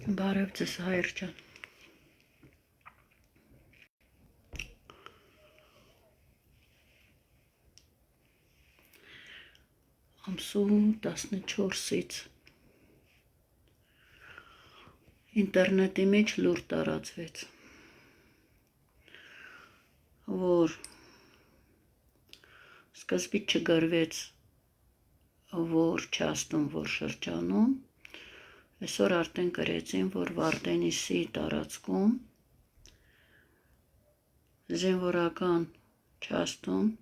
Բարև ձեզ հայր ջան։ Ամսու 14-ից ինտերնետի մեջ լուր տարածվեց, որ սկզբից չգրվեց, որ չաստում, որ շրջանում, այսօր արդեն գրեցին, որ Վարդենիսի տարածքում զինվորական չաստում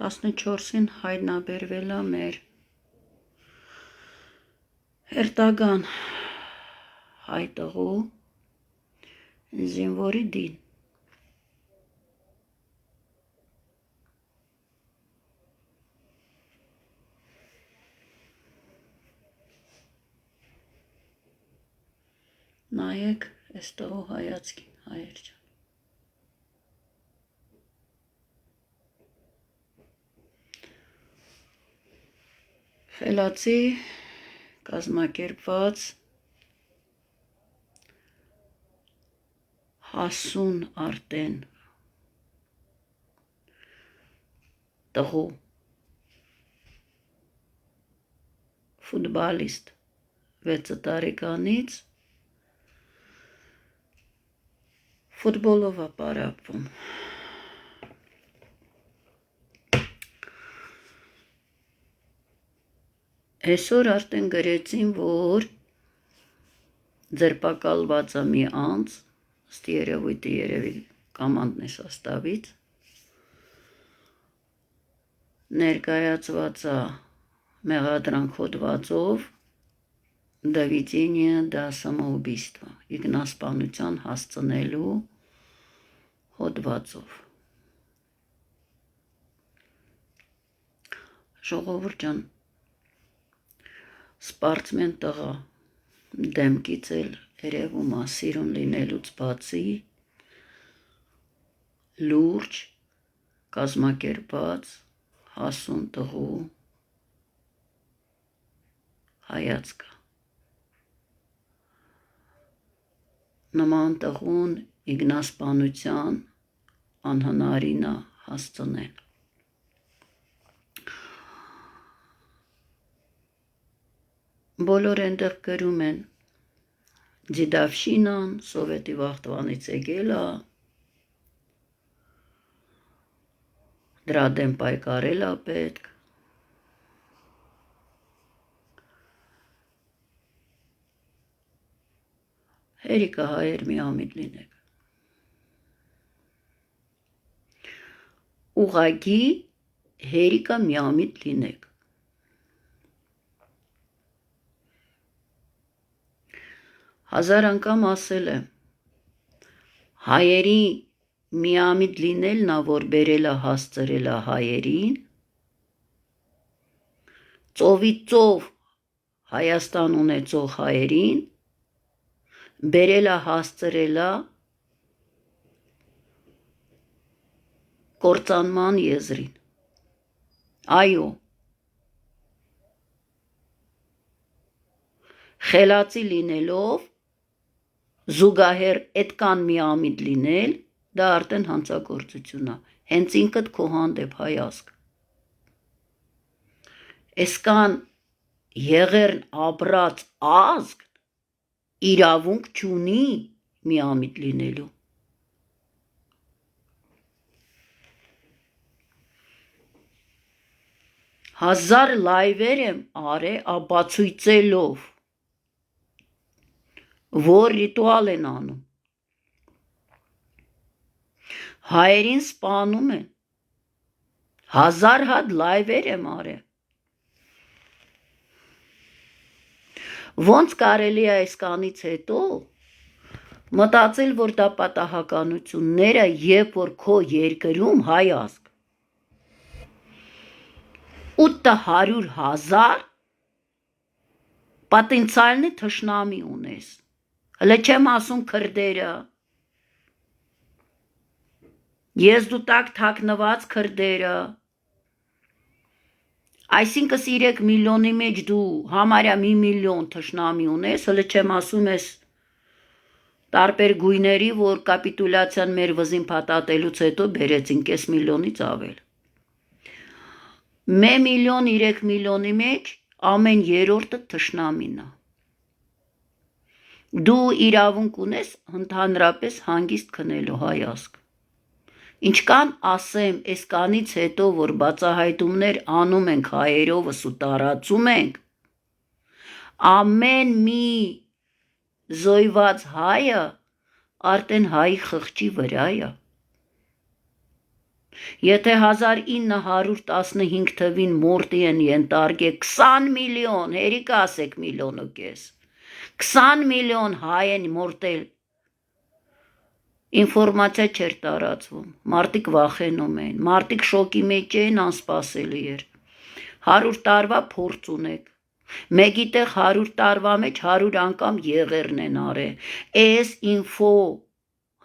14-ին հայտնաբերվել է մեր հերթական հայ տղու զինվորի դին։ Նայեք այս տղու հայացքին, հայեր ջան։ Խելացի կազմակերպված Հասուն Արտեն տղու ֆուտբալիստ 6 տարեկանից ֆուտբոլով է պարապվում։ Այսօր արդեն գրեցին, որ ձերբակալված է մի անձ, ըստ երևույթի երևի կամանդ է սաստավից, ներկայացված է մեղադրանք հոդվածով «Доведение до самоубийства» ինքնասպանության հասցնելու հոդվածով։ Ժողովուրդ ջան, սպորտսմեն տղա դեմքից էլ երևում է սիրուն լինելուց բացի լուրջ կազմակերպված հասուն տղու հայացքը։ Նման տղուն ինքնասպանության անհնարին է հասցնել։ Բոլոր այնտեղ գրում են Դեդավշինան սովետի վաղտվանից եկել է, դրա դեմ պայքարել է պետք։ Հերիկա հայեր միամիտ լինեք։ Ուղղակի հերիկա միամիտ լինեք։ Հազար անգամ ասել եմ, հայերի միամիտ լինելն է, որ բերել է հասցրել է հայերին, ծովից ծով Հայաստան ունեցող հայերին, բերել է հասցրել է կործանման եզրին։ Այո, խելացի լինելով, զուգահեռ այդքան միամիտ լինել, դա արդեն հանցագործություն է, հենց ինքդ քո հանդեպ հայացք։ Այսքան եղերն ապրած ազգ իրավունք չունի միամիտ լինելու։ Հազար լայվեր եմ արել ապացույցելով, որ ռիտուալ են անում։ Հայերին սպանում են։ Հազար հատ լայվեր եմ արել։ Ոնց կարելի է այսքանից հետո մտածել, որ դա պատահականությունները, երբ որ քո երկրում հայ ազգ 800,000 պոտենցիալնի թշնամի ունես, հələ չեմ ասում քրդերը, եզդու տակ թաքնված քրդերը, Այսինքն 3 միլիոնի մեջ դու համարյա 1 միլիոն թշնամի ունես, հələ չեմ ասում ես տարբեր գույների, որ կապիտուլյացիան մեր վզին փաթաթելուց հետո բերեցին 5 միլիոնից ավել։ 1 միլիոն 3 միլիոնի մեջ ամեն երրորդը թշնամին է։ Դու իրավունք ունես ընդհանրապես հանգիստ քնելու հայ ազգ։ Ինչքան ասեմ, այս կանից հետո, որ բացահայտումներ անում ենք հայերովս ու տարածում ենք, ամեն մի զոյված հայը արդեն հայ խղճի վրա է։ Եթե 1915 թվին մորտի են ենթարկել 20 միլիոն, հերիք ասեք միլիոն ու կես, 20 միլիոն հայ են մորտել, ինֆորմացիա չէր տարածվում, մարդիկ վախենում են, մարդիկ շոկի մեջ էին, անսպասելի էր, 100 տարվա փորձ ունեք, մեկի տեղ 100 տարվա մեջ 100 անգամ եղերն են արել, այս ինֆո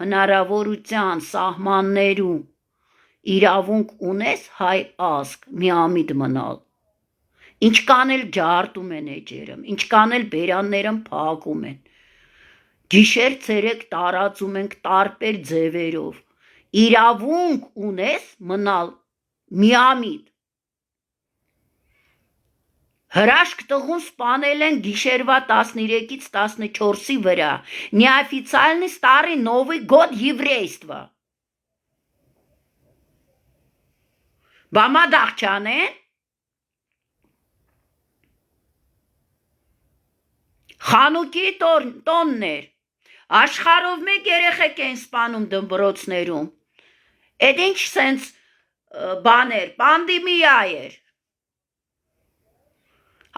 հնարավորության սահմաններում իրավունք ունես հայ ազգ միամիտ մնալ, ինչքան էլ ջարդում են էջերում, ինչքան էլ բերաններում փակում են, գիշեր ցերեկ տարածում ենք տարբեր ձևերով, իրավունք ունես մնալ միամիտ, հրաշք տղուն սպանել են գիշերվա 13-ից 14-ի վրա, неофициальный старый Новый год еврейства, բամա դաղճան են, խանուկի տոններ, աշխարհով մեկ երեխեք են սպանում դմբրոցներում, էդ ինչ սենց բաներ, պանդեմիա էր,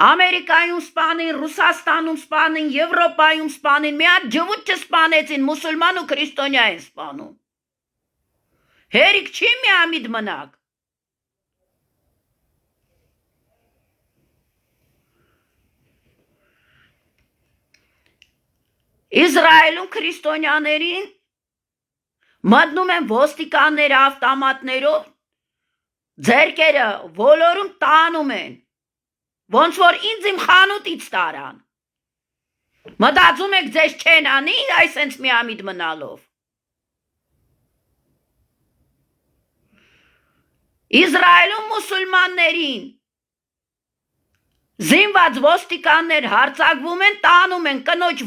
Ամերիկայում սպանին, Ռուսաստանում սպանին, Եվրոպայում սպանին, մի հատ ջվուտ չսպանեցին, մուսուլման ու քրիստոնյա են սպանում, հերիք չի միամիտ մնաք, Իսրայելում քրիստոնյաներին մտնում են ոստիկանները ավտոմատներով, ձեռքերը ոլորում տանում են, ոնց որ ինձ իմ խանութից տարան, մտածում եք ձեզ չեն անի, այսենց միամիտ մնալով, Իսրայելում մուսուլմաններին զինված ոստիկաններ հարձակվում են, տանում են, կնոջ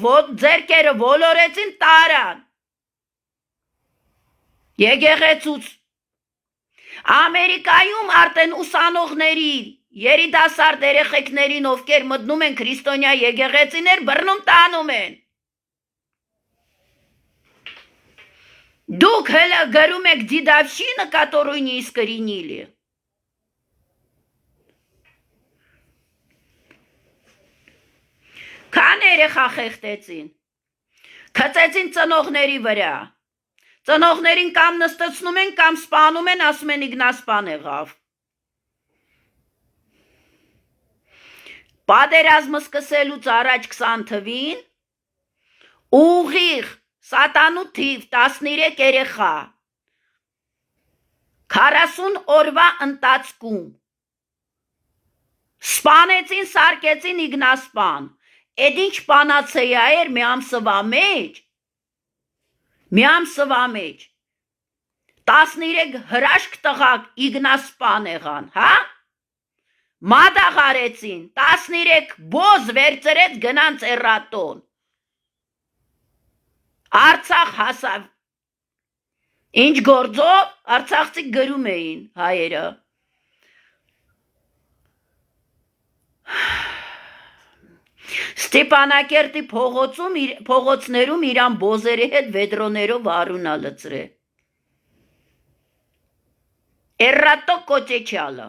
ձեռքերը ոլորեցին, տարան, եկեղեցուց, Ամերիկայում արդեն ուսանողների, երիտասարդ երեխեքներին, ովքեր մտնում են քրիստոնյա եկեղեցիներ, բռնում տանում են, դուք հələ գրում եք դիդավշինը, կատորույն իսկրինիլի, Քան երեխա խեղտեցին, քծեցին ծնողների վրա, ծնողներին կամ նստեցնում են, կամ սպանում են, ասում են իգնասպան եղավ, պատերազմը սկսելուց առաջ 20 թվին, ուղիղ սատանու թիվ 13 երեխա, 40 օրվա ընթացքում, սպանեցին, սարկեցին իգնասպան, Էդ ինչ պանացեյա էր մի ամսվա մեջ, 13 հրաշք տղակ իգնասպան եղան, հա? Մադաղարեցին, 13 բոզ վերցրեց գնանց էրատոն, Արցախ հասավ, ինչ գործով, արցախցիք գրում էին հայերը, Ստեփանակերտի փողոցներում իրան բոզերի հետ վեդրոներով արունա լծրե, Էրատո կոճեչալը,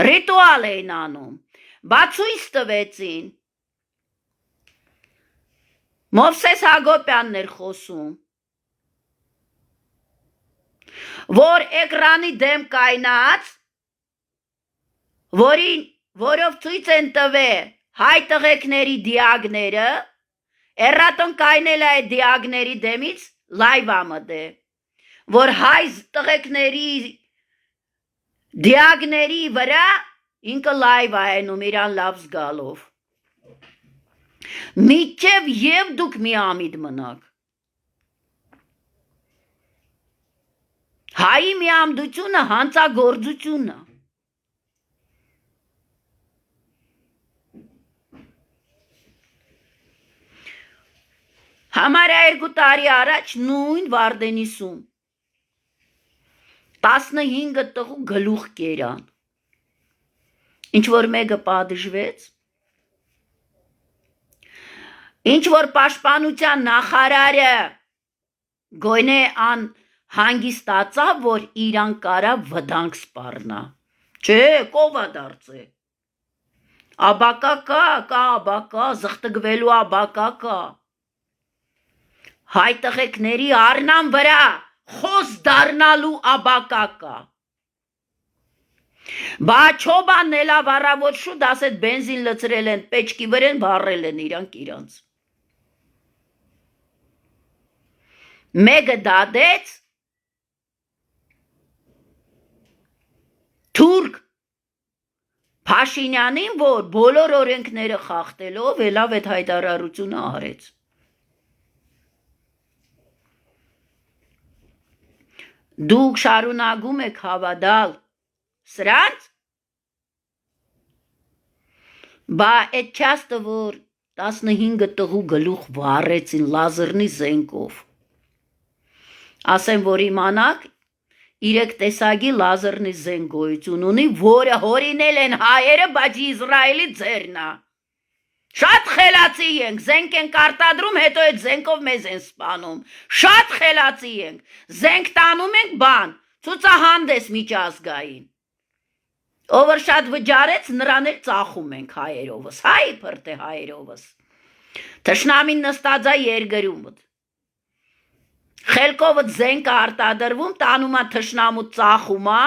Ռիտուալ էին անում, բացույց տվեցին, Մովսես Հակոբյանն էր խոսում, որ էկրանի դեմ կայնած, որով ցույց են տվել հայ տղեկների դիագները, Էրատոն կայնել է այդ դիագների դեմից լայվ ամդե, որ հայ տղեկների դիագների վրա ինքը լայվ այնում իրան լավ զգալով։ Միջև և դուք միամիտ մնաք։ Հայի միամդությունը հանցագործությունն է։ Համարյա 2 տարի առաջ նույն Վարդենիսում 15 տղու գլուխ կերան։ Ինչ որ մեկը պատժվեց, ինչ որ պաշտպանության նախարարը գոյնե ան հանգիստացավ, որ իրան կարա վտանգ սպառնա։ Չէ, կովա դարձե։ Աբակա կա, աբակա, զղտգվելու աբակա կա։ Հայ տղեկների առնան վրա խոս դառնալու աբակա կա։ Բա չոբան նելավ առավոտ շուտ ասետ բենզին լցրել են, պեչկի վրեն վառել են իրանք իրանց։ Մեկը դադեց, թուրք Փաշինյանին, որ բոլոր օրենքները խախտելով ելավ այդ հայտարարությունը արեց։ Դուք շարունակում եք հավատալ սրանց, բա այդ չաստը, որ 15 տղու գլուխ վառեցին լազերնի զենքով, ասեմ, որ իմանաք, 3 տեսակի լազերնի զենք գոյություն ունի, որը հորինել են հայերը, բայց Իսրայելի ձեռնա։ Շատ խելացի ենք, զենք ենք արտադրում, հետո այդ զենքով մեզ են սպանում։ Շատ խելացի ենք, զենք տանում ենք բան, ցուցահանդես միջազգային։ Ով շատ վճարեց, նրան էլ ծախում ենք հայերովս, հայ փրտե հայերովս։ Թշնամին նստած է երկրում։ Խելքովդ զենք արտադրվում, տանում է թշնամու ծախում է,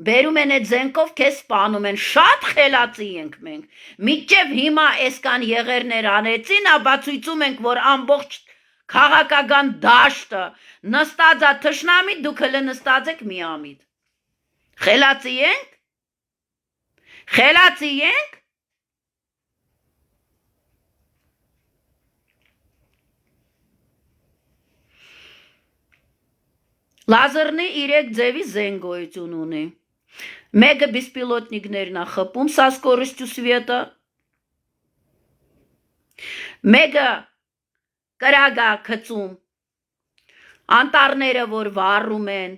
բերում են այդ զենքով քեզ սպանում են, շատ խելացի ենք մենք, մինչև հիմա այսքան եղերներ անեցին, ապացույցում ենք, որ ամբողջ քաղաքական դաշտը նստած է թշնամի, դուք հələ նստած եք միամիտ։ Խելացի ենք։ Խելացի ենք։ Լազերնի 3 ձևի զենք գոյություն ունի։ Մեկը բիսպիլոտնիկներն է խփում սա скоростью света։ Մեկը կրագա գցում։ Անտառները, որ վառում են,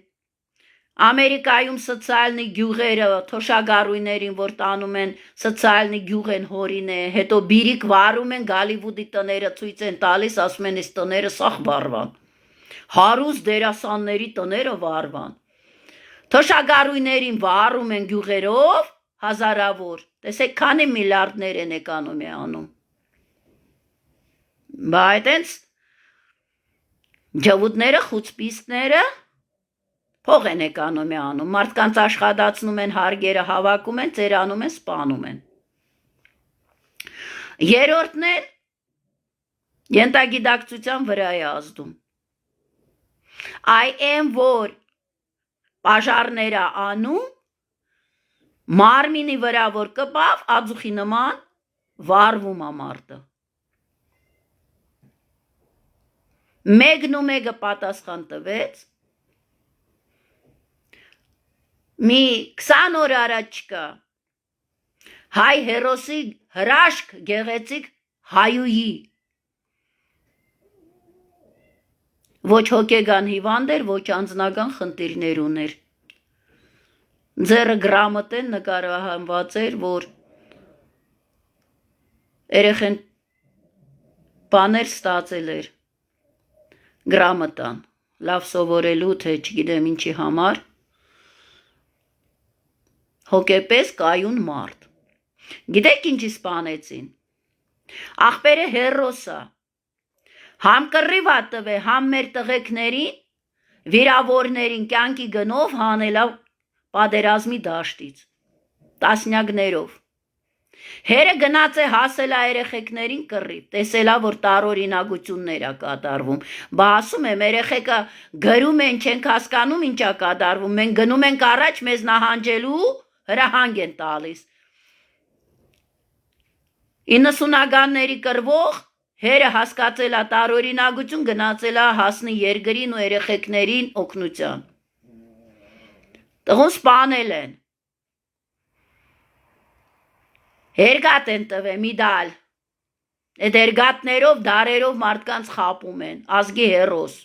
Ամերիկայում սոցիալնի գյուղերը, թոշակառույներին, որ տանում են սոցիալնի գյուղ են հորինե, հետո բիրիկ վառում են, Գալիվուդի տները ցույց են տալիս, ասում են, այս տները սախ վառվան։ Հարուստ դերասանների տները վառվան։ Թոշակառույներին վառում են գյուղերով, հազարավոր, տեսեք քանի միլիարդներ են էկոնոմիա անում։ Բա այտենց ջավուդները, խուցպիստները փող են էկոնոմիա անում, մարդկանց աշխատացնում են, հարգերը հավաքում են, ծերանում են, սպանում են։ Երրորդն է ենթագիտակցության վրա է ազդում։ Այն որ պաժարները անում, մարմինի վրա որ կպավ, ածուխի նման վառվում է մարդը։ Մեկն ու մեկը պատասխան տվեց, մի 20 օր առաջ կա հայ հերոսի հրաշք գեղեցիկ հայուի, ոչ հոգեգան հիվանդ էր, ոչ անձնական խնդիրներ ուներ։ Ձեռը գրամատեն նկարահանված էր, որ երեխեն բաներ ստացել էր գրամատան, լավ սովորելու, թե չգիտեմ ինչի համար, հոգեպես կայուն մարդ։ Գիտեք ինչի սպանեցին։ Աղբերը հերոսա, համ կռիվ ա տվե, համ մեր տղեկներին, վիրավորներին կյանքի գնով հանելավ պատերազմի դաշտից, տասնյակներով։ Հերը գնաց է հասել է երեխեքներին կռիվ, տեսելա, որ տարօրինակություններ է կատարվում, բա ասում եմ երեխեքը գրում են, չենք հասկանում ինչա կատարվում, մենք գնում ենք առաջ, մեզ նահանջելու հրահանգ են տալիս։ 90-ականների կռվող հերը հասկացել է տարօրինակություն, գնացել է հասնի երկրին ու երեխեքներին օգնության։ Տղուն սպանել են։ Հերգատ են տվել միդալ։ Այդ հերգատներով, դարերով մարդկանց խապում են, ազգի հերոս։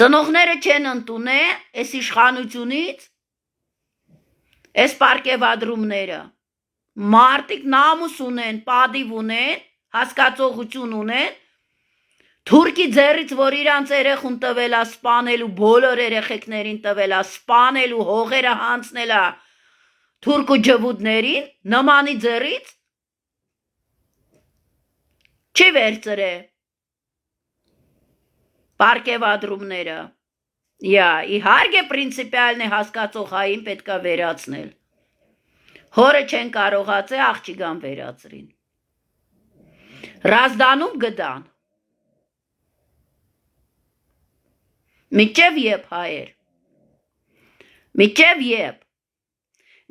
Ծնողները չեն ընդունել այս իշխանությունից, այս պարգևադրումները։ Մարդիկ նամուս ունեն, պատիվ ունեն, հասկացողություն ունեն, թուրքի ձեռից, որ իրանց երեխուն տվել է սպանելու, բոլոր երեխեքներին տվել է սպանելու, հողերը հանձնել է թուրք ու ջվուդներին, նմանի ձեռից չի վերցրել պարգևադրումները։ Իհարկե պրինցիպիալն է հասկացող հային պետքա վերացնել։ Հորը չեն կարողացել աղջիկան վերացրին։ Ռազդանում գդան։ Միջև եբ հայեր։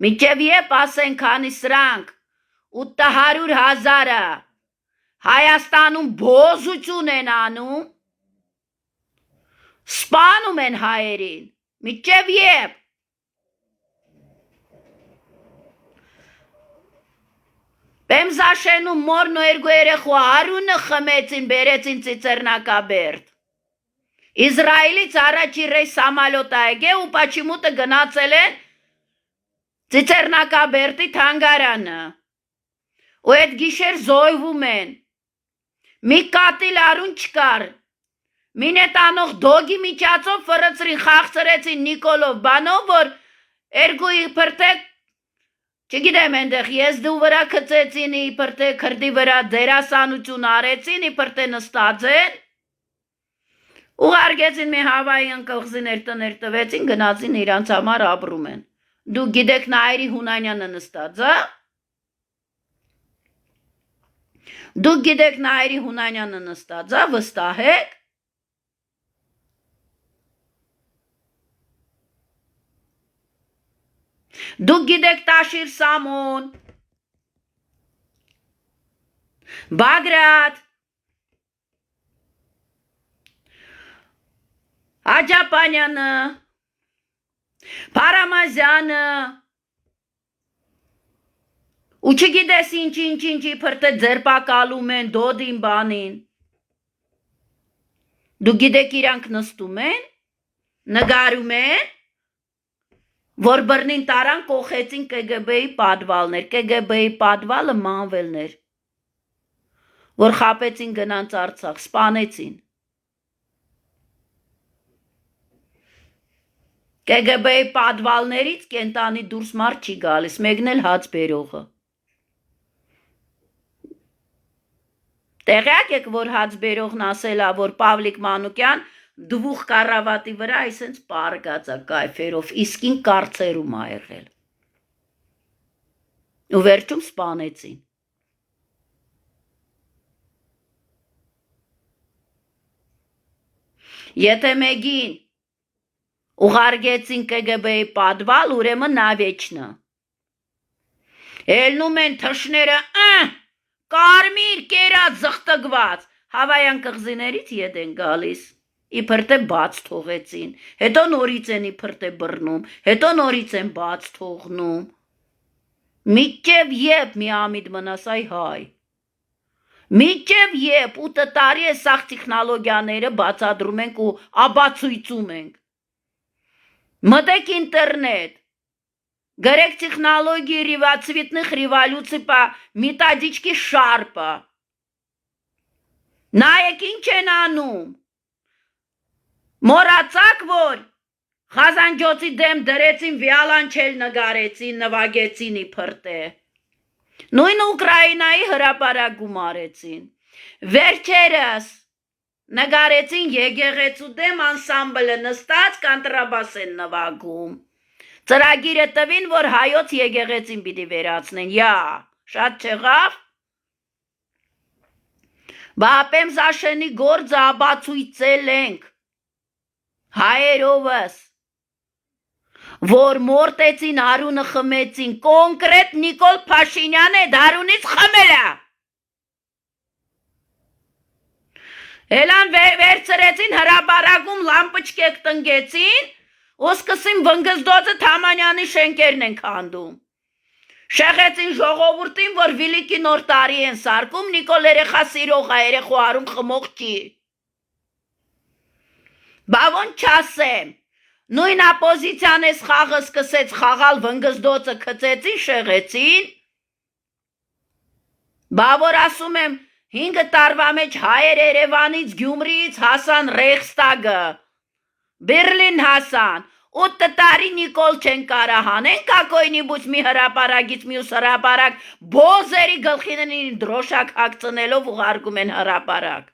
Միջև եբ ասեն, քանի սրանք 800,000-ը Հայաստանում բոզություն են անում, սպանում են հայերին, միջև եբ։ Պեմզաշենում մորն ու երկու երեխու արունը խմեցին, բերեցին Ծիծեռնակաբերդ։ Իսրայելից առաջի ռեյս սամալոտ ա եկել ու պաչիմուտը գնացել են Ծիծեռնակաբերդի թանգարանը։ Ու այդ գիշեր զոյվում են։ Մի կատիլ արուն չկար։ Մինետանող դոգի միջացով ֆրծրին խաղցրեցին Նիկոլով բանով, որ երկու իբրտեք, չգիտեմ ենտեղ եզդու վրա կծեցին, իբրտեք քրդի վրա դերասանություն արեցին, իբրտե նստած են, ուղարկեցին մի հավային կղզիներ տներ տվեցին, գնացին իրանց համար ապրում են։ Դու գիտեք Նաիրի Հունանյանը նստած, Դուք գիտեք Նաիրի Հունանյանը նստած, վստահ եք։ Դուք գիտեք Տաշիր Սամոն, Բագրատ, Հաջապանյանը, Փարամազյանը, ու չգիտես ինչ իբրտե ձերբակալում են, դոդին բանին։ Դու գիտեք իրանք նստում են, նգարում են, որ բռնին տարան կողեցին KGB-ի պատվալներ, KGB-ի պատվալը մանվելներ, որ խապեցին գնանց Արցախ, սպանեցին։ KGB-ի պատվալներից կենտանի դուրս մարդ չի գալիս, մեկն էլ հաց բերողը։ Տեղյակ եք, որ հաց բերողն ասել է, որ Պավլիկ Մանուկյան դվուխ կառավատի վրա այսենց պարգած է կայֆերով, իսկին կարծերում ա եղել։ Ու վերջում սպանեցին։ Եթե մեկին ուղարկեցին KGB-ի պատվալ, ուրեմն նավեչնը։ Ելնում են թշները, կարմիր կերած զղտգված, հավայան կղզիներից ետ են գալիս, իբրտե բաց թողեցին, հետո նորից են իբրտե բռնում, հետո նորից են բաց թողնում, միջև եբ միամիտ մնաս այ հայ, միջև եբ 8 տարի է սաղ տեխնոլոգիաները բացադրում ենք ու աբացույցում ենք, մտեք ինտերնետ, գրեք технологии цветных революций по методичке Շարպը, նայեք ինչ են անում, մորացակ, որ Խազանջոցի դեմ դրեցին, վիալանչել նգարեցին, նվագեցին իբրտե, նույն Ուկրաինայի հրապարակում արեցին, վերջերս նգարեցին եկեղեցու դեմ անսամբլը նստած կանտրաբաս են նվագում, Ծրագիրը տվին, որ հայոց եկեղեցին պիտի վերացնեն, շատ չեղավ, բապեմ զաշենի գործը աբացույցել ենք, հայերովս, որ մորտեցին Արունը խմեցին, կոնկրետ Նիկոլ Փաշինյան է Արունից խմելա, Հելան վերցրեցին հրապարակում լամպճկեք տնգեցին, ու սկսին վնգզդոցը Թամանյանի շենքերն են քանդում, շեղեցին ժողովուրդին, որ Վիլիկի նոր տարի են սարկում, Նիկոլ երեխա սիրող է, երեխու արում խմող չի, բա ոնց չասեմ, նույն ապոզիցիան ես խաղը սկսեց խաղալ վնգզդոցը քծեցին, շեղեցին, բա որ ասում եմ 5 տարվա մեջ հայեր Երևանից, Գյումրիից հասան Ռեյխստագը, Բերլին հասան, 8 տարի Նիկոլ չեն կարա հանեն, կակոյնիբուց մի հրապարակից մյուս հրապարակ, բոզերի գլխին դրոշակ հագցնելով ուղարկում են հրապարակ,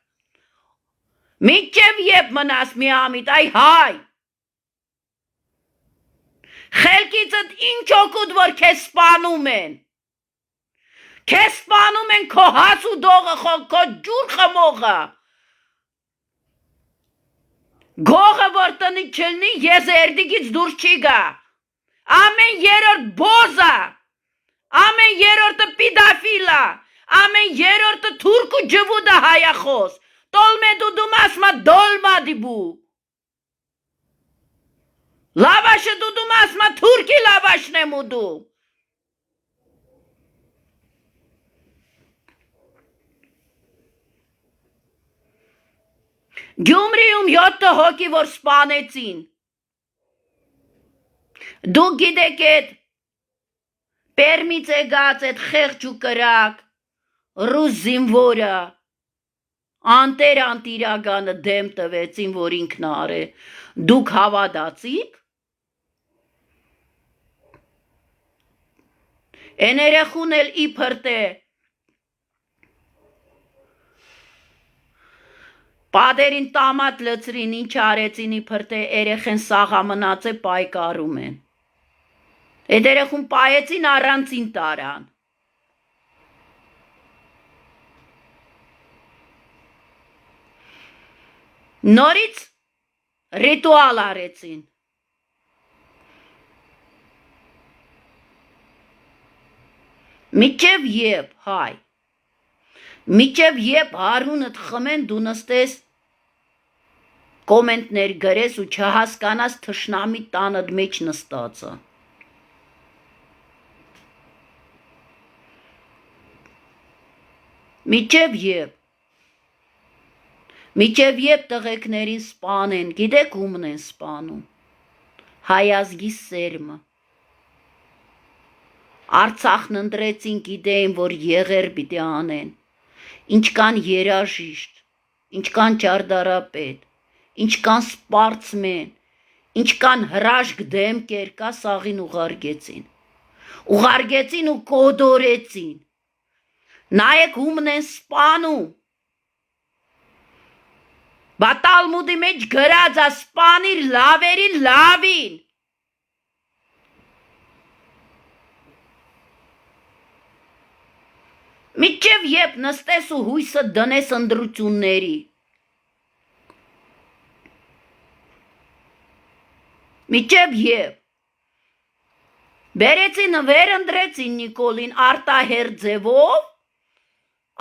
միջև եբ մնաս մի ամիտ, այ հայ, խելքիցդ ինչ օգուտ, որ քեզ սպանում են, Քեզ սպանում են քո հաց ու դողը, քո ջուր խմողը, գողը որ տնի չլնի, ես երդիքից դուրս չի գա, ամեն երորդ բոզա, ամեն երորդը պիդաֆիլա, ամեն երորդը թուրք ու ջվուդը հայախոս, տոլմե դուդում ասմա դոլմա դիբու, լավաշը դուդում ասմա թուրքի լավաշն եմ ուդու, Գյումրիում 7 հոգի որ սպանեցին, դուք գիտեք էդ պերմից եկած էդ խեղճ ու կրակ, ռուս զինվորը, անտեր անտիրականը դեմ տվեցին, որ ինքն արե, դուք հավատացիք, են երեխուն էլ իբրտ է, Պատերին տամատ լծրին, ինչ արեցին իբրտ է, երեխեն սաղա մնաց է պայկարում են, էդ երեխուն պայեցին առանցին տարան, նորից ռիտուալ արեցին, միջև եբ հայ, միջև եբ Արունըդ խմեն դու նստես կոմենտներ գրես ու չհասկանաս թշնամի տանդ մեջ նստածը, միջև եբ տղեկներին սպանեն, գիտեք ումն են սպանում, հայազգի սերմը, Արցախն ընտրեցին գիտեին, որ եղեր պիտի անեն, ինչքան երաժիշտ, ինչքան ճարտարապետ, ինչքան սպարծմեն, ինչքան հրաշք դեմքեր կա սաղին ուղարկեցին ու կոդորեցին, նայեք ումն են սպանում, բա տալմուդի մեջ գրած է սպանիր լավերի լավին, Միջև եբ նստես ու հույսը դնես ընդրությունների, միջև եբ, բերեցին վերընտրեցին Նիկոլին արտահեր ձևով,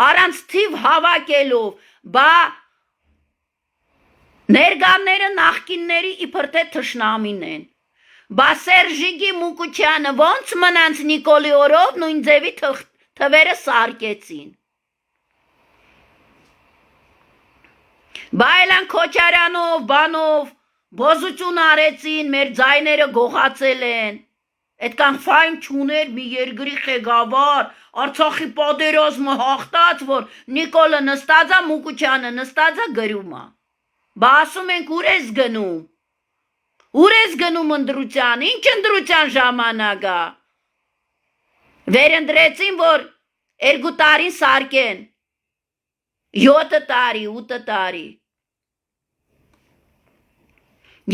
առանց թիվ հավաքելով, բա ներգանները նախկինների իբրթե թշնամին են, բա Սերժիկի Մուկուչյանը ոնց մնանց Նիկոլի օրով նույն ձևի թվերը սարկեցին, բա էլան Քոչարյանով, բանով, բոզություն արեցին, մեր ձայները գողացել են, այդքան ֆայն չուներ մի երկրի ղեկավար, Արցախի պատերազմը հաղթած, որ Նիկոլը նստած է, Մուկուչյանը նստած է գրում է, բա ասում ենք ուր ես գնում ընդրության, ինչ ընդրության ժամանակ է, վերընտրեցին, որ 2 տարին սարկեն, 7 տարի, 8 տարի,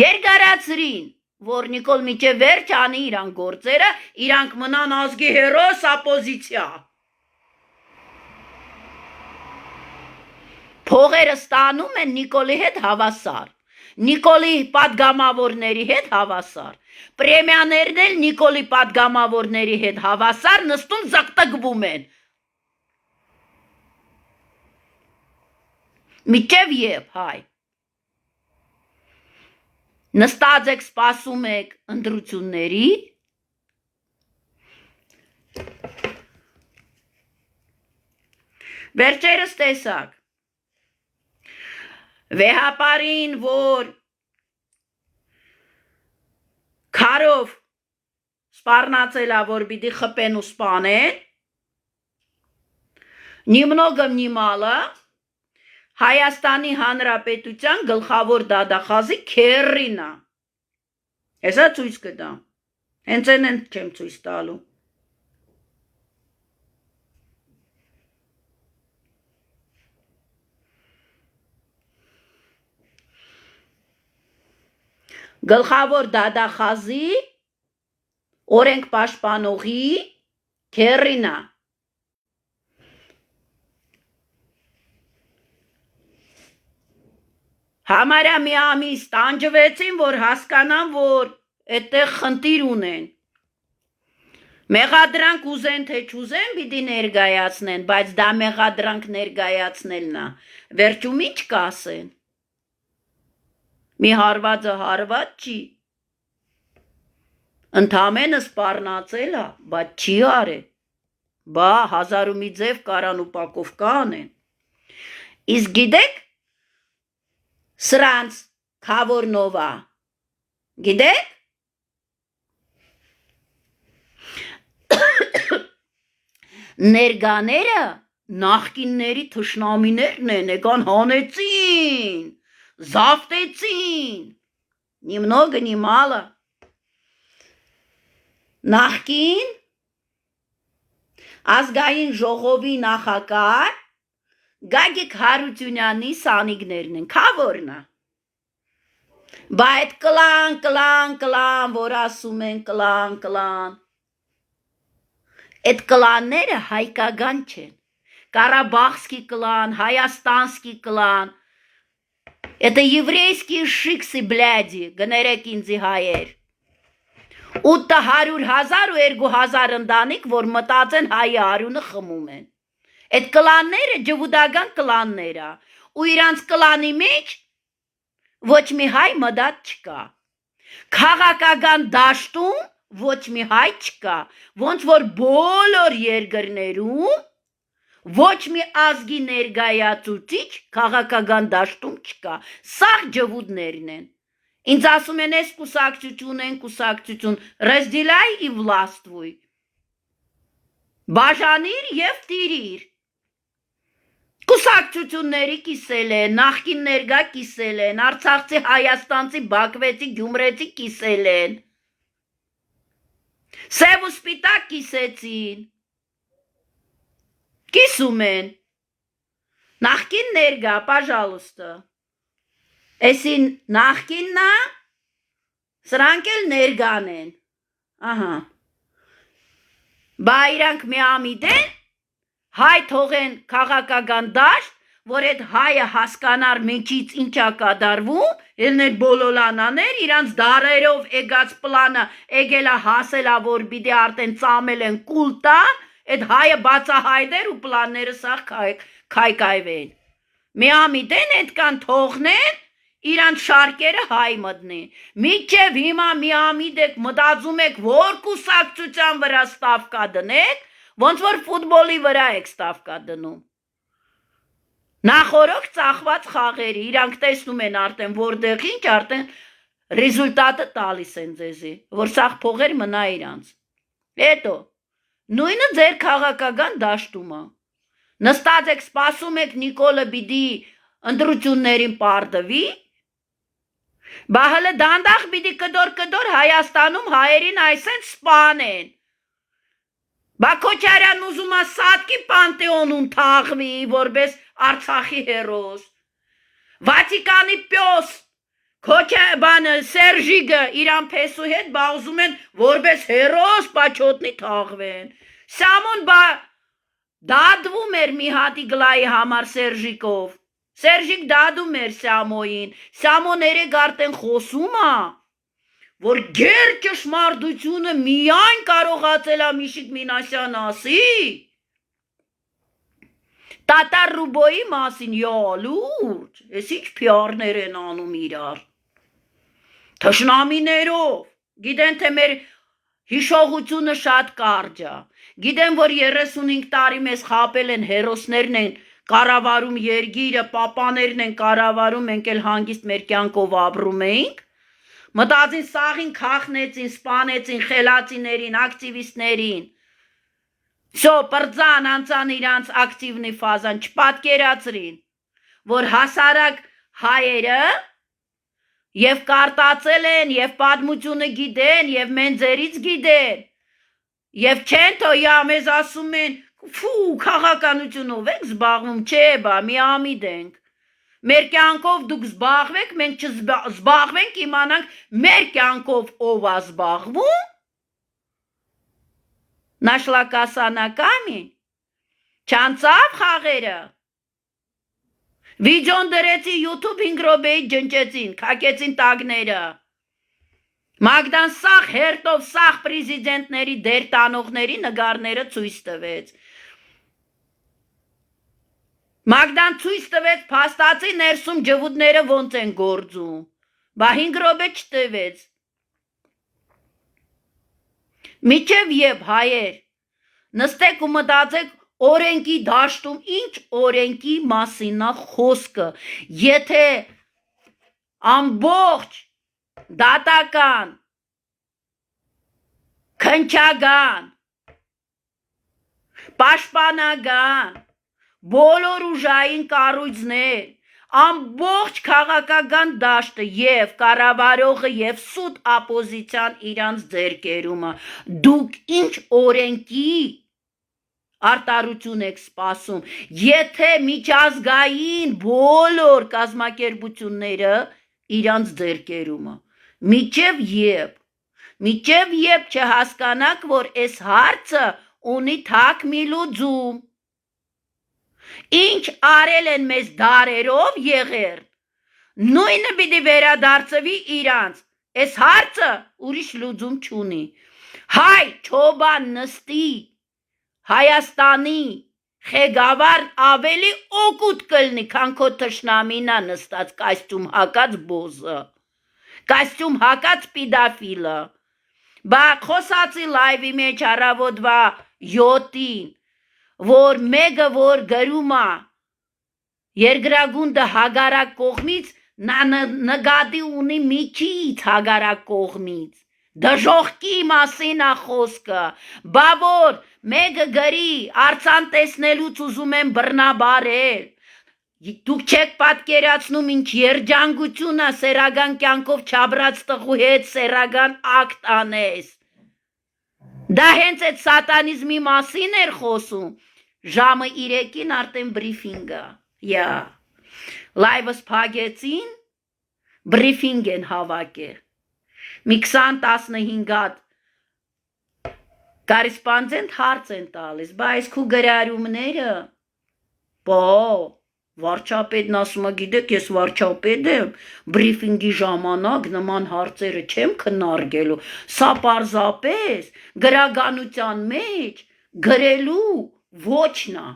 երկարացրին, որ Նիկոլ միջև վերջ անի իրանք գործերը, իրանք մնան ազգի հերոս ապոզիցիա։ Փողերը ստանում են Նիկոլի հետ հավասար, Նիկոլի պատգամավորների հետ հավասար, պրեմիաներն էլ Նիկոլի պատգամավորների հետ հավասար նստում զղտգվում են։ Միջև եւ հայ։ Նստած եք, սպասում եք ընտրությունների, վերջերս տեսակ, վեհապարին, որ քարով սպառնացել ա, որ պիտի խփեն ու սպանեն, նիմնոգը նիմալը, Հայաստանի Հանրապետության գլխավոր դատախազի քերրին ա։ Հեսա ցույց կտամ։ Հենց են չեմ ցույց տալու։ Գլխավոր դատախազի օրենք պաշտպանողի քերրին ա։ Համարյա մի ամիս տանջվեցին, որ հասկանան, որ այդտեղ խնդիր ունեն։ Մեղադրանք ուզեն թե չուզեն, պիտի ներկայացնեն, բայց դա մեղադրանք ներկայացնելն ա։ Վերջում ինչ կասեն։ Մի հարվածը հարված չի։ Ընդամենը սպառնացել ա, բայց չի արել։ Բա հազար ու մի ձև կարան ուպակովկա անեն։ Իսկ գիտեք, սրանց քավորնովա, գիտեք, ներգաները նախկինների թշնամիներն են, եկան հանեցին, զավտեցին, նիմնոգը նիմալը, նախկին ազգային ժողովի նախագահ Գագիկ Հարությունյանի սանիգներն են, քավորնա։ Բա այդ կլան, որ ասում են կլան, այդ կլանները հայկական չեն, Կարաբախսկի կլան, Հայաստանսկի կլան, это еврейские шиксы, бляди, գներեք ինձի հայեր, 800,000 ու 2,000 ընտանիք, որ մտածեն հայի արյունը խմում են, այդ կլանները ջվուդական կլաններ ա, ու իրանց կլանի մեջ ոչ մի հայ մտած չկա, քաղաքական դաշտում ոչ մի հայ չկա, ոնց որ բոլոր երկրներում ոչ մի ազգի ներկայացուցիչ քաղաքական դաշտում չկա, սաղ ջվուդներն են, ինձ ասում են ես կուսակցություն, разделяй и властвуй, բաժանիր և տիրիր, կուսակցությունների կիսել են, նախկին ներկա կիսել են, արցախցի, հայաստանցի, բաքվեցի, գյումրեցի կիսել են, սև ու սպիտակ կիսեցին, կիսում են, նախկին ներկա, պաժալուստը, էսին նախկինն ա, սրանք էլ ներկան են, ահա, բա իրանք միամիտ են, հայ թողեն քաղաքական դաշտ, որ այդ հայը հասկանար մեջից ինչա կատարվում, ելներ բոլոլանաներ, իրանց դարերով եկած պլանը եկելա հասելա, որ պիտի արդեն ծամել են կուլտան, այդ հայը բացահայտեր ու պլանները սաղ քայքայվեն։ Միամիտ են այդքան թողնեն, իրանց շարքերը հայ մտնեն։ Մինչև հիմա միամիտ եք մտածում եք, որ կուսակցության վրա ստավկա դնեք, ոնց որ ֆուտբոլի վրա եք ստավկա դնում։ Նախորոք ծախված խաղերի, իրանք տեսնում են արդեն որտեղ ինչ, արդեն ռեզուլտատը տալիս են ձեզի, որ սաղ փողեր մնա իրանց։ Հետո, նույնը ձեր քաղաքական դաշտում ա։ Նստած եք, սպասում եք Նիկոլը պիտի ընտրություններին պարտվի, բա հələ դանդաղ պիտի կդոր Հայաստանում հայերին այսեն սպանեն։ Բա Քոչարյան ուզում ա Սատկի պանտեոնում թաղվի, որպես Արցախի հերոս, Վատիկանի պյոս, Քոչը բանը Սերժիգը իրան փեսու հետ բաղուզում են որպես հերոս պաչոտնի թաղվեն։ Սամոն բա դադվում էր մի հատի գլայի համար Սերժիկով։ Սերժիկ դադում էր Սամոյին։ Սամոն երեք արդեն խոսում է, որ գեր ճշմարտությունը միայն կարողացել է Միշիկ Մինասյան ասի։ Տատար Ռուբոյի մասին լուրջ, ես ինչ PR-ներ են անում իրար։ Թշնամիներով, գիտեն թե մեր հիշողությունը շատ կարճ է։ Գիտեն, որ 35 տարի մեզ խապել են հերոսներն են կառավարում երգիրը, պապաներն են կառավարում, մենք էլ հանգիստ մեր կյանքով ապրում էինք։ Մտածին սաղին քախնեցին, սպանեցին խելացիներին, ակտիվիստներին։ Շո պրծան անցան իրանց ակտիվնի ֆազան, չպատկերացրին, որ հասարակ հայերը և կարտացել են, և պատմությունը գիտեն, և մենձերից գիտեն, և չեն թոյա մեզ ասում են, ֆու, քաղաքականությունով եք զբաղվում, չէ բա, մի ամիդ ենք, մեր կյանքով դուք զբաղվեք, մենք չզբաղվենք, իմանանք մեր կյանքով ով է զբաղվում, նաշլակասանակամին, չանցավ խաղերը, վիդյոն դրեցի YouTube 5 րոպեից ջնջեցին, քակեցին տագները, Մագդան սաղ հերտով սաղ պրեզիդենտների դեր տանողների նգարները ցույց տվեց, Մագդան ցույց տվեց փաստացի ներսում ջվուդները ոնց են գործում, բա 5 րոպե չտվեց, Միջև և հայեր, նստեք ու մտածեք օրենքի դաշտում, ինչ օրենքի մասին է խոսքը, եթե ամբողջ դատական, քննչական, պաշտպանական, բոլոր ուժային կառույցներ, ամբողջ քաղաքական դաշտը և կառավարողը և սուտ ապոզիցիան իրանց ձեռքերում է, դուք ինչ օրենքի արտարություն եք սպասում, եթե միջազգային բոլոր կազմակերպությունները իրանց ձեռքերում է, միջև երբ չհասկանաք, որ այս հարցը ունի թակ մի լուծում, ինչ արել են մեզ դարերով եղեր, նույնը պիտի վերադարձվի իրանց, այս հարցը ուրիշ լուծում չունի, հայ չոբան նստի, Հայաստանի խեգավար ավելի օգուտ կլնի, քան քո թշնամինա նստած կոստյում հակած բոզը, կոստյում հակած պիդաֆիլը, բա խոսացի լայվի մեջ առավոտվա 7-ին, որ մեկը որ գրում է երկրագունդը հագարակ կողմից, նա նկատի ունի միջից հագարակ կողմից, դժողքի մասին է խոսքը, բա որ մեկը գրի արձան տեսնելուց ուզում եմ բռնաբարել, դուք չեք պատկերացնում ինչ երջանկություն է սեռական կյանքով չաբրած տղու հետ սեռական ակտ անես, դա հենց այդ սատանիզմի մասին էր խոսում, ժամը 3-ին արդեն բրիֆինգ է, լայվս փակեցին, բրիֆինգ են հավաքել, մի 20-15 հատ կորեսպոնդենտ հարց են տալիս, բայց քու գրարումները, վարչապետն ասում է, գիտեք, ես վարչապետ եմ, բրիֆինգի ժամանակ նման հարցերը չեմ քննարկելու, սա պարզապես գրականության մեջ գրելու ոչն է,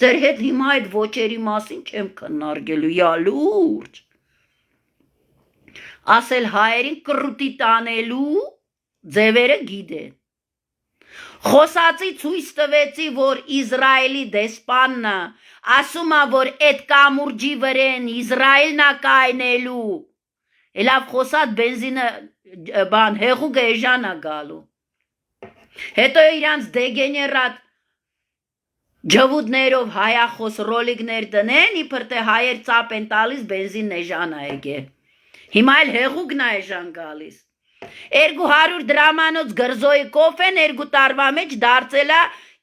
ձեր հետ հիմա այդ ոչերի մասին չեմ քննարկելու, լուրջ, ասել հայերին կռուտի տանելու ձևերը գիտեն, Խոսացի ցույց տվեցի, որ Իսրայելի դեսպանը ասում է, որ այդ կամուրջի վրեն Իսրայելն է կայնելու, լավ խոսած բենզինը հեղուկը էժան է գալու, հետո իրանց դեգեներատ ջվուդներով հայախոս ռոլիկներ դնեն, իբր թե հայեր ծապ են տալիս բենզինն էժան է եկել, հիմա էլ հեղուկն է էժան գալիս, 200 դրամանոց գրզոյի կոֆեն 2 տարվա մեջ դարձել է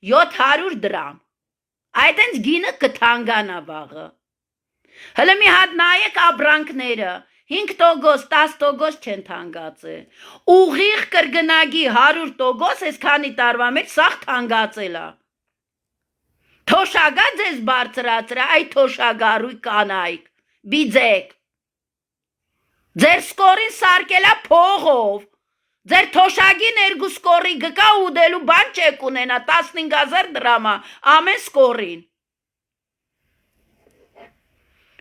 700 դրամ, այդ հենց գինը կթանկանա վաղը, հլը մի հատ նայեք ապրանքները, 5%, 10% չեն թանկացել։ Ուղիղ կրկնագի 100% այս քանի տարվա մեջ սաղ թանկացել է։ Թոշակա ձեզ բարձրացրա, այ թոշակառույ կանայք, բիձեք։ Ձեր սկորին սարկելա փողով, ձեր թոշակի ներգու սկորի գկա ուդելու բան չեք ունենա, 15,000 դրամա, ամեն սկորին։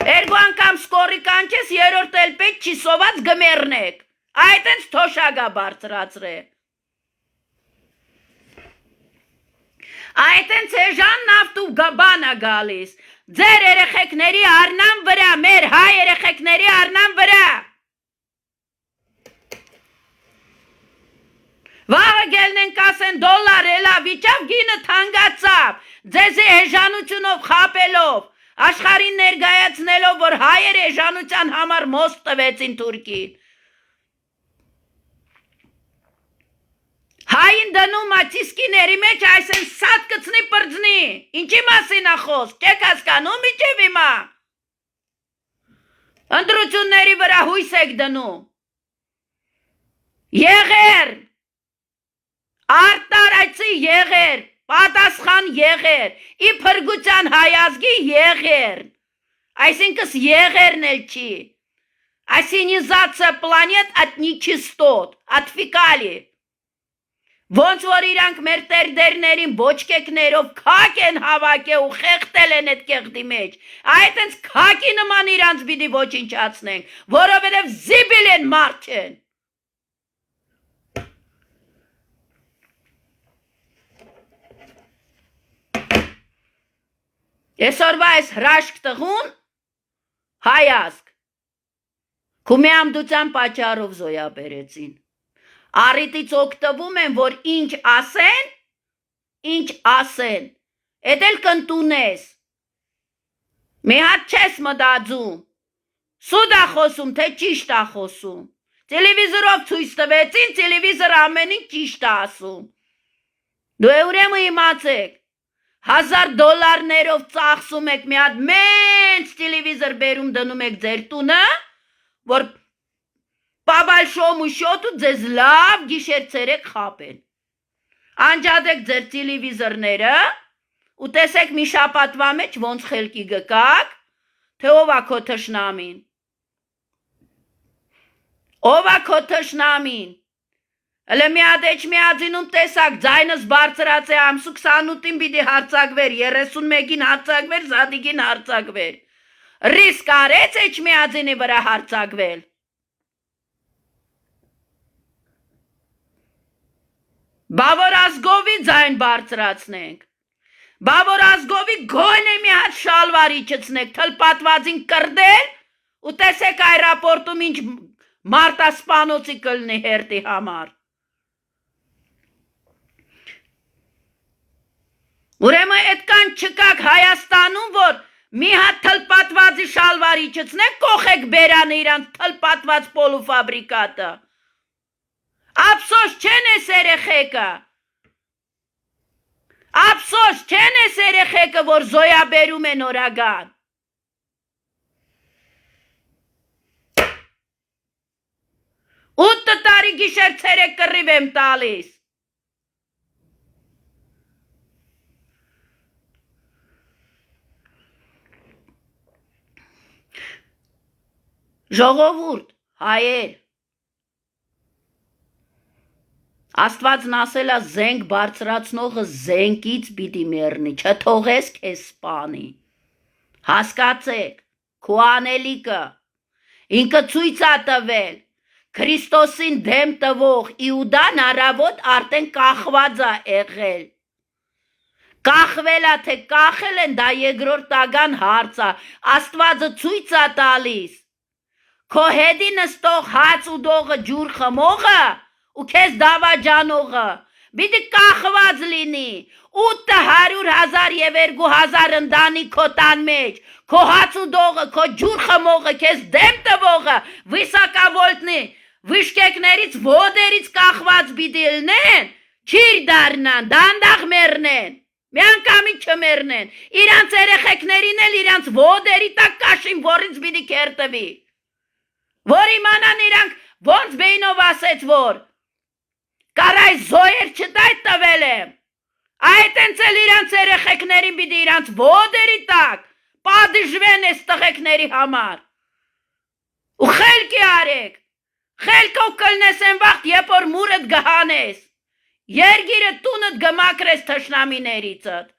Երգու անգամ սկորի կանչես, երորդ էլ պետք չի սոված գմերնեք, այդ ենց թոշակա բարձրացրե։ Այդ ենց էժան նավթու բանա գալիս, ձեր երեխեքների արնան վրա, մեր հայ երեխեքների արնան վրա։ Վաղը գելնենք ասեն դոլար էլա վիճավ գինը թանկացավ, ձեզի էժանությունով խապելով, աշխարհին ներկայացնելով, որ հայեր էժանության համար մոստ տվեցին Թուրքին։ Հային դնում ացիսկիների մեջ այսեն սատ կծնի պրձնի, ինչի մասին է խոսք, չեք հասկանում իջև հիմա։ Ընտրությունների վրա հույս եք դնում։ Եղեր, արտարայցի եղեր, պատասխան եղեր, ի փրկության հայազգի եղեր, այսինքս եղերն էլ չի, ասինիզացիա պլանետ at նիչիստոտ, at ֆիկալի, ոնց որ իրանք մեր տերդերներին բոչկեկներով կակ են հավակե ու խեղտել են էդ կեղտի մեջ, այդ ենց կակի նման իրանց բիդի ոչինչացնենք, որովհետև զիբիլ են մարդ չեն։ Այսօրվա այս հրաշք տղուն հայազգ քումեամդության պատճառով զոյաբերեցին։ Առիթից օգտվում են, որ ինչ ասեն, էդ էլ կընտունես։ Մի հատ չես մտածում, սուտ ա խոսում, թե ճիշտ ա խոսում։ Տելևիզորով ցույց տվեցին, տելևիզոր ամեն ինչ ճիշտ ա ասում։ Դու ուրեմն իմացեք, $1000 ծախսում եք մի հատ մեծ տելևիզոր բերում դնում եք ձեր տունը, որ պաբալշոմու շոտու ձեզ լավ գիշեր ցերեկ խապեն։ Անջատեք ձեր տելևիզորները ու տեսեք մի շաբաթվա մեջ ոնց խելքի գկաք, թե ով ա քո թշնամին։ Ով ա քո թշնամին։ Հələ մի հատ էջմիածինում տեսակ ձայնս բարձրաց է ամսու 28-ին պիտի հարցակվեր, 31-ին հարցակվեր, Զադիկին հարցակվեր։ Ռիսկ արեց էջմիածինի վրա հարցակվել։ Բա որ ազգովի ձայն բարձրացնենք։ Բա որ ազգովի գոնե մի հատ շալվար իջեցնեք, թլպատվածին կրդել ու տեսեք այրապորտում ինչ մարտասպանոցի կլնի հերթի համար։ Ուրեմն այդքան չկաք Հայաստանում, որ մի հատ թլպատվածի շալվար իջեցնեք, կողեք բերանը իրանց թլպատված պոլուֆաբրիկատը։ Ափսոս չեն էս երեխեքը։ Ափսոս չեն էս երեխեքը, որ զոյաբերում են օրագան։ 8 տարի գիշեր ցերեկ կռիվ եմ տալիս։ Ժողովուրդ, հայեր, Աստվածն ասել է զենք բարձրացնողը զենքից պիտի մեռնի, չթողես քեզ սպանի։ Հասկացեք, քո անելիքը ինքը ցույց ա տվել, Քրիստոսին դեմ տվող Իուդան առավոտ արդեն կախված ա եղել։ Կախվել ա, թե կախել են, դա երկրորդ տագան հարց ա, Աստվածը ցույց ա տալիս։ Քո հետի նստող հաց ու դողը ջուր խմողը ու քեզ դավաճանողը պիտի կախված լինի 800,000 եւ 2,000 ընտանիք քո տան մեջ, քո հաց ու դողը, քո ջուր խմողը, քեզ դեմ տվողը, վիսակավոլտնի, վիշկեկներից, ոտերից կախված պիտի լինեն, չիր դառնան, դանդաղ մեռնեն, միանգամի չմեռնեն, իրանց երեխեքներին էլ իրանց ոտերի տակ կաշին, որից պիտի քերտվի։ որ իմանան իրանք ոնց բեյնով ասեց, որ կարայ զոյեր չտայ տվել եմ, այդ ընց էլ իրանց երեխեքներին պիտի իրանց ոտերի տակ պատժվեն այս տղեկների համար, ու խելքի արեք, խելքով կլնես են վաղտ, երբ որ մուրդ գհանես, երգիրը տունդ գմակրես թշնամիներիցդ,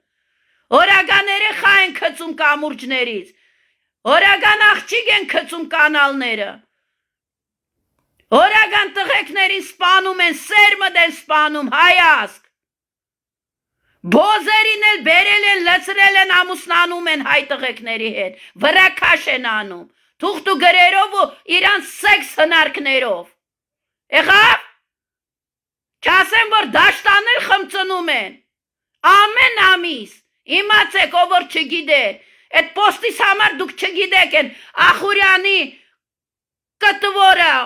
օրական երեխա են քծում կամուրջներից, օրական աղջիկ են քծում կանալները, օրական տղեկներին սպանում են, սերմդ են սպանում, հայասկ, բոզերին էլ բերել են, լծրել են, ամուսնանում են հայ տղեկների հետ, վրա քաշ են անում, թուղթ ու գրերով ու իրանց սեքս հնարքներով, եղավ, չասեմ, որ դաշտաներ խմծնում են, ամեն ամիս, իմացեք, ով որ չգիտեր, այդ պոստիս համար դուք չգիտեք են, Ախուրյանի կտվորը,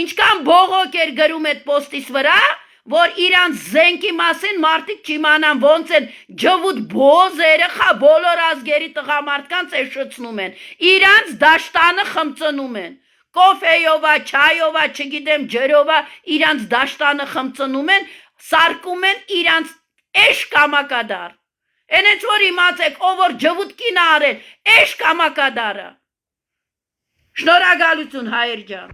ինչքան բողոք էր գրում այդ պոստիս վրա, որ իրանց զենքի մասին մարդիկ չիմանան ոնց են ջվուտ բոզերը բոլոր ազգերի տղամարդկանց էշեցնում են, իրանց դաշտանը խմծնում են, կոֆեյովա, չայովա, չգիտեմ ջրովա, իրանց դաշտանը խմծնում են, սարկում են իրանց էշ կամակադար, ենենց որ իմացեք, ով որ ջվուտ կինը արել, էշ կամակադարը, շնորհակալություն հայեր ջան։